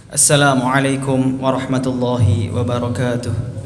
Assalamualaikum warahmatullahi wabarakatuh.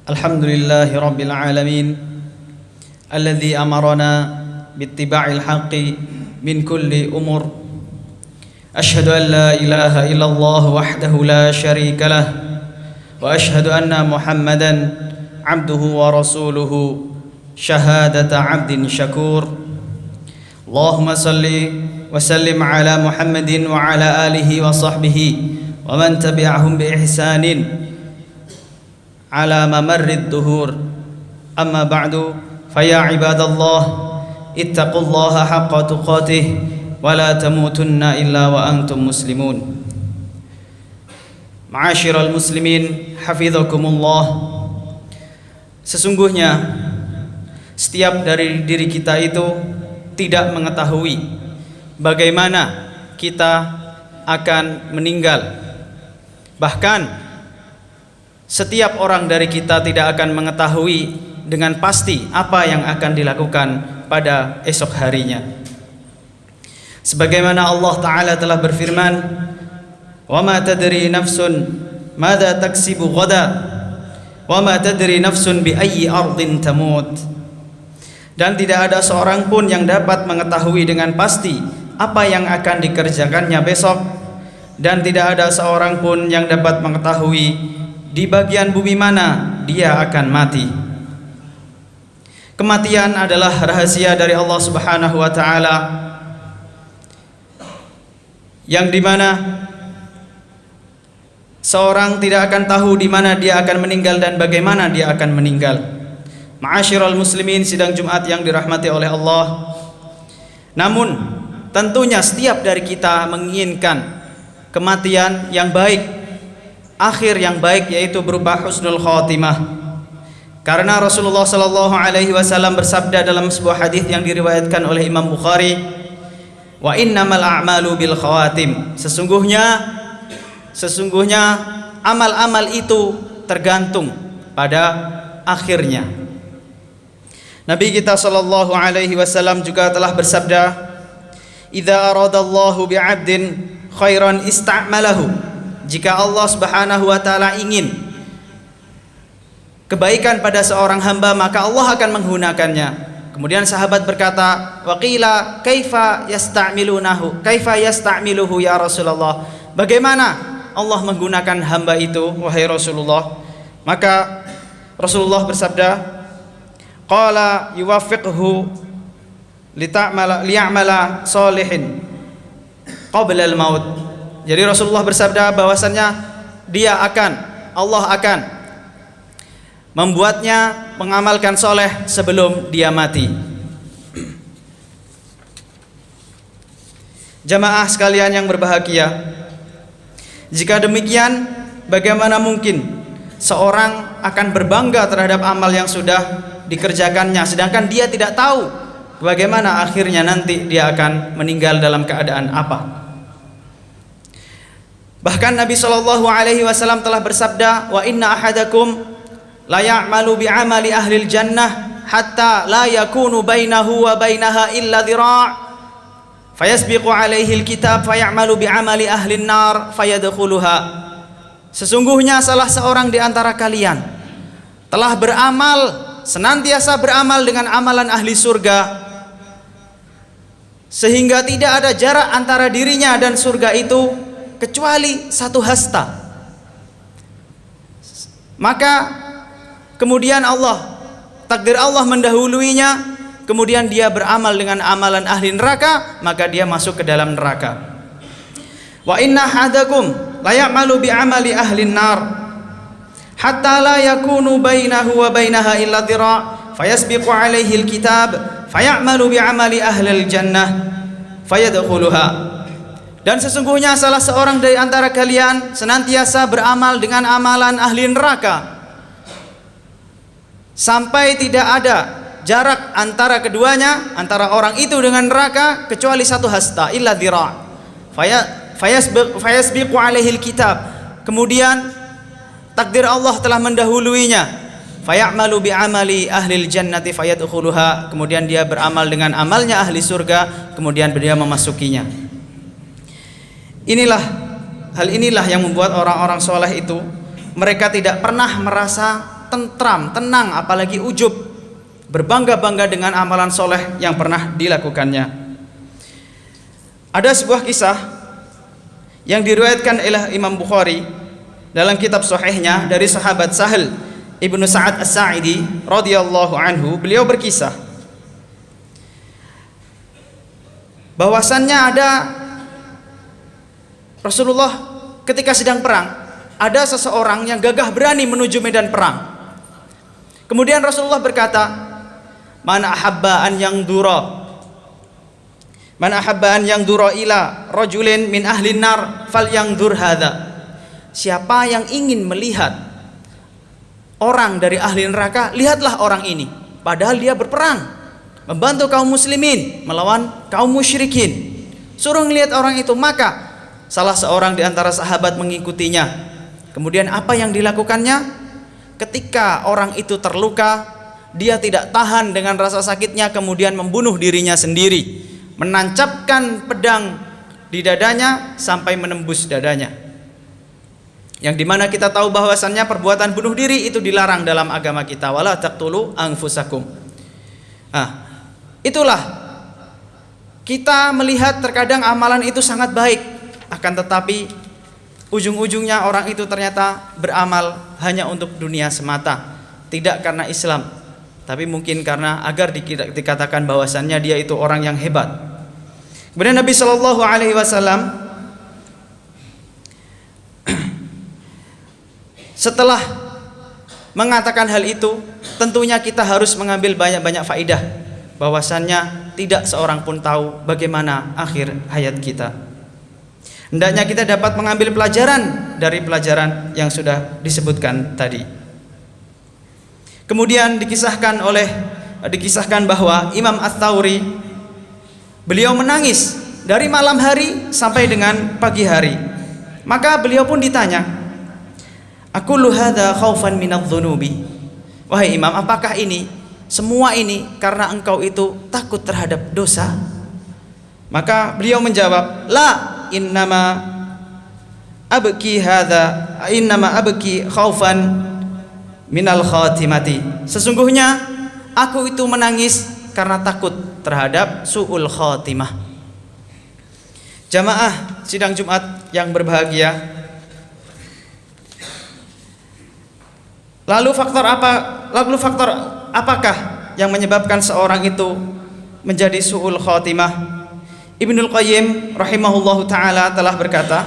Alhamdulillahi rabbil alamin alladzi amarana bittiba'il haqqi min kulli umur. Ashhadu an la ilaha illallah wahdahu la syarika lah wa ashhadu anna Muhammadan abduhu wa rasuluhu syahadata 'abdin syakur. Allahumma salli wa sallim ala Muhammadin wa ala alihi wa sahbihi wa man tabi'ahum bi ihsanin ala mamarrid duhur. Amma ba'du, faya ibadallah ittaqullaha haqqa tuqatih wa la tamutunna illa wa antum muslimun. Ma'asyiral muslimin, hafizakumullah. Sesungguhnya setiap dari diri kita itu tidak mengetahui bagaimana kita akan meninggal. Bahkan setiap orang dari kita tidak akan mengetahui dengan pasti apa yang akan dilakukan pada esok harinya. Sebagaimana Allah Ta'ala telah berfirman, "Wa ma tadri nafsun madza taksibu ghada, wa ma tadri nafsun bi ayyi ardin tamut." Dan tidak ada seorang pun yang dapat mengetahui dengan pasti apa yang akan dikerjakannya besok, dan tidak ada seorang pun yang dapat mengetahui di bagian bumi mana dia akan mati. Kematian adalah rahasia dari Allah Subhanahu wa taala, yang dimana seorang tidak akan tahu di mana dia akan meninggal dan bagaimana dia akan meninggal. Ma'asyiral muslimin sidang Jumat yang dirahmati oleh Allah. Namun tentunya setiap dari kita menginginkan kematian yang baik, akhir yang baik, yaitu berupa husnul khatimah. Karena Rasulullah sallallahu alaihi wasallam bersabda dalam sebuah hadis yang diriwayatkan oleh Imam Bukhari, "Wa innamal a'malu bil khawatim." Sesungguhnya amal-amal itu tergantung pada akhirnya. Nabi kita sallallahu alaihi wasallam juga telah bersabda, "Idza aradallahu bi'abdin khairan ista'malahu." Jika Allah Subhanahu wa taala ingin kebaikan pada seorang hamba, maka Allah akan menggunakannya. Kemudian sahabat berkata, "Wa qila kaifa yasta'milunahu? Kaifa yasta'miluhu ya Rasulullah?" Bagaimana Allah menggunakan hamba itu, wahai Rasulullah? Maka Rasulullah bersabda, "Qala yuwaffiqhu liya'mala salihin qabla al-maut." Jadi Rasulullah bersabda bahwasannya Allah akan membuatnya mengamalkan soleh sebelum dia mati. Jamaah sekalian yang berbahagia, jika demikian, bagaimana mungkin seorang akan berbangga terhadap amal yang sudah dikerjakannya, sedangkan dia tidak tahu bagaimana akhirnya nanti dia akan meninggal dalam keadaan apa. Bahkan Nabi sallallahu alaihi wasallam telah bersabda, "Wa inna ahadakum la ya'malu bi'amali ahlil jannah hatta la yakunu bainahu wa bainaha illa dhira', fayasbiqu alaihi alkitab fayamalu bi'amali ahlin nar fayadkhuluha." Sesungguhnya salah seorang di antara kalian telah senantiasa beramal dengan amalan ahli surga, sehingga tidak ada jarak antara dirinya dan surga itu kecuali satu hasta. Maka kemudian takdir Allah mendahuluinya, kemudian dia beramal dengan amalan ahli neraka, maka dia masuk ke dalam neraka. Wa inna ahadakum la ya'malu bi amali ahli nar hatta la yakunu bainahu wa bainaha illa dhira' fayasbiqu alaihi alkitab fayamalu bi amali ahli aljannah fayadkhuluha. Dan sesungguhnya salah seorang dari antara kalian senantiasa beramal dengan amalan ahli neraka sampai tidak ada jarak antara keduanya, antara orang itu dengan neraka, kecuali satu hasta, illa dhira'. Fayasbiqu alaihi alkitab. Kemudian takdir Allah telah mendahuluinya. Fayamalu bi amali ahli aljannati fayadkhuluha. Kemudian dia beramal dengan amalnya ahli surga, kemudian dia memasukinya. Hal inilah yang membuat orang-orang soleh itu mereka tidak pernah merasa tentram, tenang, apalagi ujub, berbangga-bangga dengan amalan soleh yang pernah dilakukannya. Ada sebuah kisah yang diriwayatkan oleh Imam Bukhari dalam kitab sahihnya dari sahabat Sahal Ibnu Sa'ad As-Sa'idi radhiyallahu anhu. Beliau berkisah bahwasannya ada Rasulullah ketika sedang perang, ada seseorang yang gagah berani menuju medan perang. Kemudian Rasulullah berkata, Man ahabba an yangdura ila rajulin min ahli nar falyangdur hadza. Siapa yang ingin melihat orang dari ahli neraka, lihatlah orang ini. Padahal dia berperang, membantu kaum muslimin melawan kaum musyrikin. Suruh ngelihat orang itu. Maka salah seorang di antara sahabat mengikutinya. Kemudian apa yang dilakukannya? Ketika orang itu terluka, dia tidak tahan dengan rasa sakitnya, kemudian membunuh dirinya sendiri, menancapkan pedang di dadanya sampai menembus dadanya. Yang dimana kita tahu bahwasannya perbuatan bunuh diri itu dilarang dalam agama kita. Wala taqtulu anfusakum. Itulah kita melihat terkadang amalan itu sangat baik, akan tetapi ujung-ujungnya orang itu ternyata beramal hanya untuk dunia semata, tidak karena Islam, tapi mungkin karena agar dikatakan bahwasannya dia itu orang yang hebat. Kemudian Nabi Shallallahu Alaihi Wasallam setelah mengatakan hal itu, tentunya kita harus mengambil banyak-banyak faidah, bahwasannya tidak seorang pun tahu bagaimana akhir hayat kita. Hendaknya kita dapat mengambil pelajaran dari pelajaran yang sudah disebutkan tadi. Kemudian dikisahkan bahwa Imam Ats-Tsauri, beliau menangis dari malam hari sampai dengan pagi hari. Maka beliau pun ditanya, "Aqulu hadza khaufan minadz-dzunubi?" Wahai Imam, apakah ini semua ini karena engkau itu takut terhadap dosa? Maka beliau menjawab, "La, innama abki khaufan minal khatimati." Sesungguhnya aku itu menangis karena takut terhadap su'ul khatimah. Jamaah sidang Jumat yang berbahagia, lalu faktor apakah yang menyebabkan seorang itu menjadi su'ul khatimah? Ibnul Qayyim rahimahullahu ta'ala telah berkata,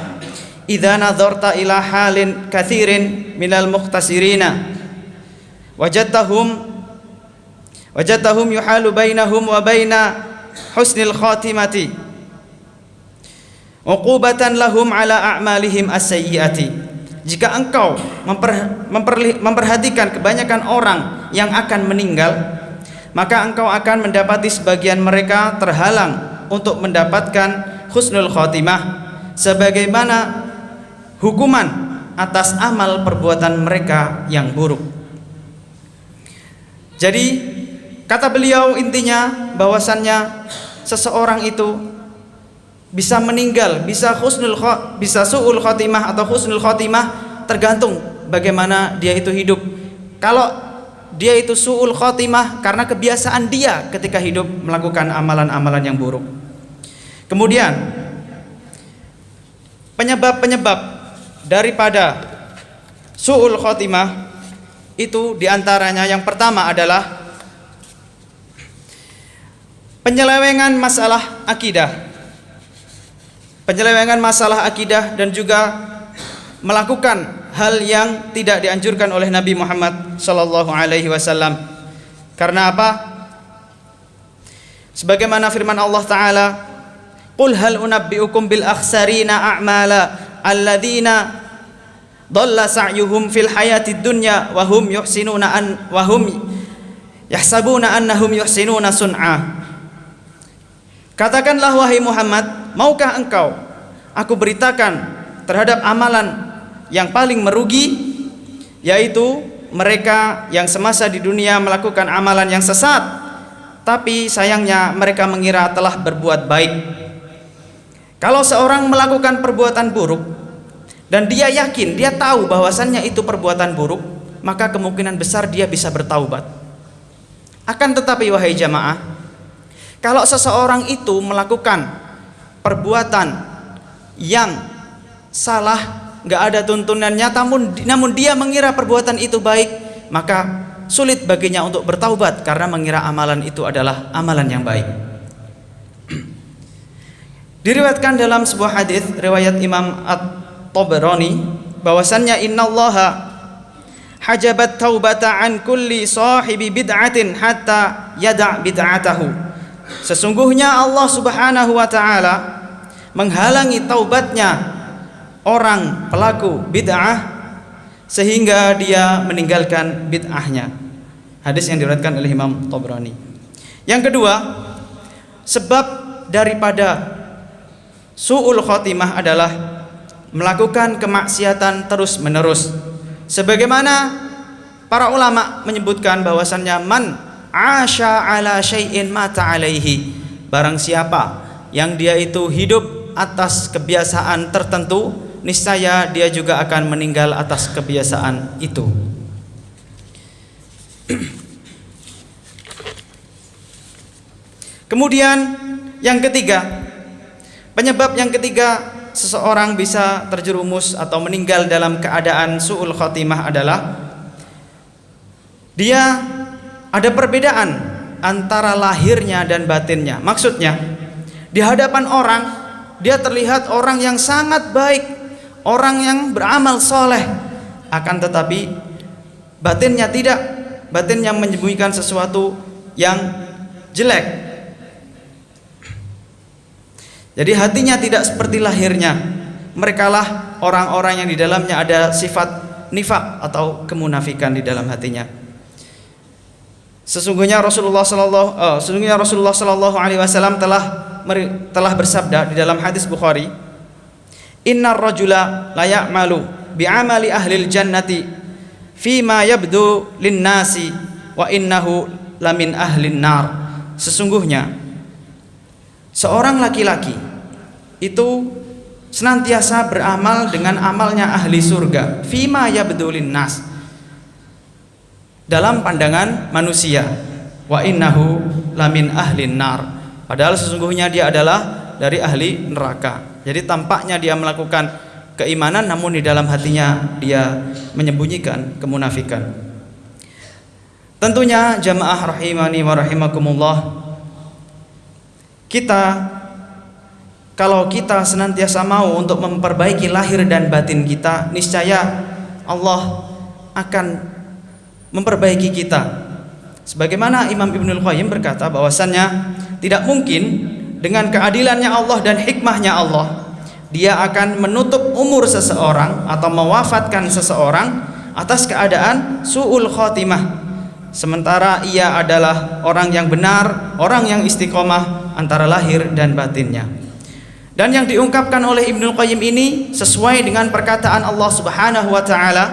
"Idza nadharta ila halin katsirin minal mukhtasirina wajadtahum yuhalu bainahum wa baina husnil khatimati uqubatan lahum ala a'malihim as-sayyiati." Jika engkau memperhatikan kebanyakan orang yang akan meninggal, maka engkau akan mendapati sebagian mereka terhalang untuk mendapatkan husnul khatimah, sebagaimana hukuman atas amal perbuatan mereka yang buruk. Jadi kata beliau, intinya bahwasannya seseorang itu bisa meninggal, bisa su'ul khatimah atau husnul khatimah, tergantung bagaimana dia itu hidup. Kalau dia itu su'ul khatimah karena kebiasaan dia ketika hidup melakukan amalan-amalan yang buruk. Kemudian penyebab-penyebab daripada su'ul khatimah itu diantaranya yang pertama adalah penyelewengan masalah akidah. Penyelewengan masalah akidah dan juga melakukan hal yang tidak dianjurkan oleh Nabi Muhammad sallallahu alaihi wasallam. Karena apa? Sebagaimana firman Allah taala, "Qul hal unabbiukum bil akhsarina a'mala alladzina dhalla sa'yuhum fil hayatid dunya wa hum yahsabuna annahum yuhsinuna sun'a." Katakanlah wahai Muhammad, maukah engkau aku beritakan terhadap amalan yang paling merugi, yaitu mereka yang semasa di dunia melakukan amalan yang sesat, tapi sayangnya mereka mengira telah berbuat baik. Kalau seorang melakukan perbuatan buruk dan dia yakin, dia tahu bahwasannya itu perbuatan buruk, maka kemungkinan besar dia bisa bertaubat. Akan tetapi wahai jamaah, kalau seseorang itu melakukan perbuatan yang salah, nggak ada tuntunannya, namun dia mengira perbuatan itu baik, maka sulit baginya untuk bertaubat karena mengira amalan itu adalah amalan yang baik. Diriwayatkan dalam sebuah hadis riwayat Imam At-Tabarani bahwasannya innallaha hajabat taubata an kulli sahibi bid'atin hatta yada' bid'atahu. Sesungguhnya Allah Subhanahu wa taala menghalangi taubatnya orang pelaku bid'ah sehingga dia meninggalkan bid'ahnya. Hadis yang diriwayatkan oleh Imam Tabrani. Yang kedua, sebab daripada su'ul khatimah adalah melakukan kemaksiatan terus-menerus. Sebagaimana Para ulama menyebutkan bahwasannya man asya ala syai'in mata alaihi, barang siapa yang dia itu hidup atas kebiasaan tertentu, niscaya dia juga akan meninggal atas kebiasaan itu. Kemudian yang ketiga, penyebab yang ketiga seseorang bisa terjerumus atau meninggal dalam keadaan su'ul khotimah adalah dia ada perbedaan antara lahirnya dan batinnya. Maksudnya, di hadapan orang dia terlihat orang yang sangat baik, orang yang beramal soleh, akan tetapi batinnya tidak, batinnya menyembunyikan sesuatu yang jelek. Jadi hatinya tidak seperti lahirnya. Merekalah orang-orang yang di dalamnya ada sifat nifak atau kemunafikan di dalam hatinya. Sesungguhnya Rasulullah sallallahu alaihi wasallam telah bersabda di dalam hadis Bukhari, "Innar rajula la ya'malu bi'amali ahlil jannati fima yabdu lin-nasi wa innahu lamin ahlin nar." Sesungguhnya seorang laki-laki itu senantiasa beramal dengan amalnya ahli surga, fima yabdulin nas, dalam pandangan manusia, wa innahu lamin ahlin nar, padahal sesungguhnya dia adalah dari ahli neraka. Jadi tampaknya dia melakukan keimanan, namun di dalam hatinya dia menyembunyikan kemunafikan. Tentunya jamaah rahimani wa rahimakumullah, kalau kita senantiasa mau untuk memperbaiki lahir dan batin kita, niscaya Allah akan memperbaiki kita. Sebagaimana Imam Ibnul Qayyim berkata bahwasannya tidak mungkin dengan keadilannya Allah dan hikmahnya Allah, dia akan menutup umur seseorang atau mewafatkan seseorang atas keadaan su'ul khotimah, sementara ia adalah orang yang benar, orang yang istiqomah antara lahir dan batinnya. Dan yang diungkapkan oleh Ibnul Qayyim ini sesuai dengan perkataan Allah Subhanahu wa taala,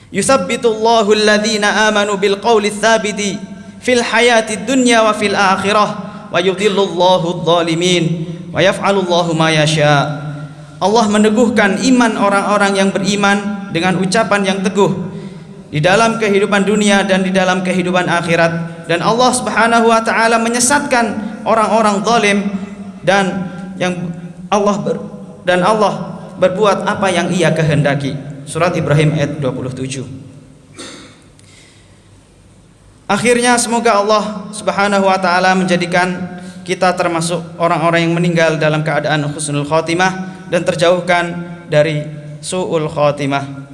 "Yutsabbitullahu alladhina amanu bil qawli tsabiti fil hayatid dunya wa fil akhirah wa yudhillullahu adh-dhalimin wa yaf'alullahu ma yasha." Allah meneguhkan iman orang-orang yang beriman dengan ucapan yang teguh di dalam kehidupan dunia dan di dalam kehidupan akhirat, dan Allah Subhanahu wa taala menyesatkan orang-orang zalim, dan Allah berbuat apa yang ia kehendaki. Surat Ibrahim ayat 27. Akhirnya semoga Allah Subhanahu wa taala menjadikan kita termasuk orang-orang yang meninggal dalam keadaan husnul khotimah dan terjauhkan dari su'ul khotimah.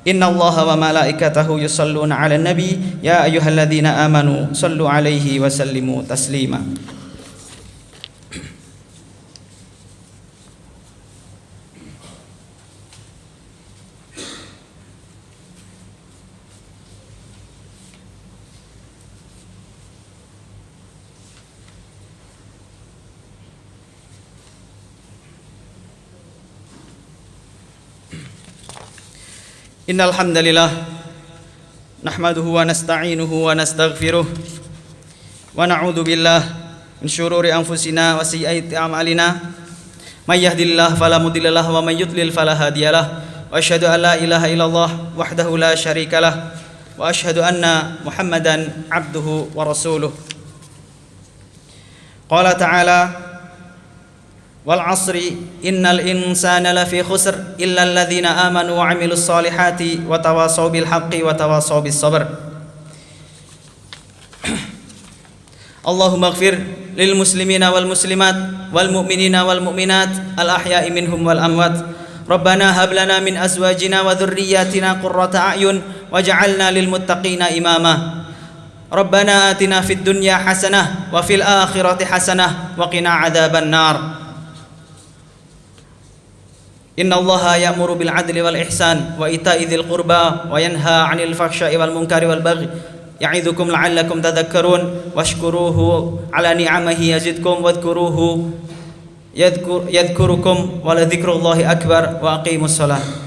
Innallaha wa malaikatahu yusalluna 'alan nabi ya ayyuhalladzina amanu sallu 'alaihi wa sallimu taslima. Innal hamdalillah nahmaduhu wa nasta'inuhu wa nastaghfiruh wa na'udzu billah min syururi anfusina wa sayyiati a'malina, may yahdihillahu fala mudilla lahu wa may yudlil fala hadiyalah, wa asyhadu an la ilaha illallah wahdahu la syarikalah wa asyhadu anna Muhammadan abduhu wa rasuluh. Qala ta'ala wal asri innal insana lafi khusr illa alladhina amanu wa 'amilus solihati wa tawasaw bil haqqi wa tawasaw bis sabr. Allahumma ighfir lil muslimina wal muslimat wal mu'minina wal mu'minat al ahya'i minhum wal amwat. Rabbana hab lana min azwajina wa dhurriyyatina qurrata a'yun waj'alna lil muttaqina imama. Rabbana atina fid dunya hasanah wa fil akhirati hasanah wa qina adzaban nar. Innallaha ya'muru bil 'adli wal ihsan wa ita'i dzil qurba wa yanha 'anil fahsya'i wal munkari wal baghi ya'idzukum la'allakum tadhakkarun washkuruhu 'ala ni'amihi yazidkum wadhkuruhu yadhkurukum wa la dzikrullahi akbar wa aqimus shalah.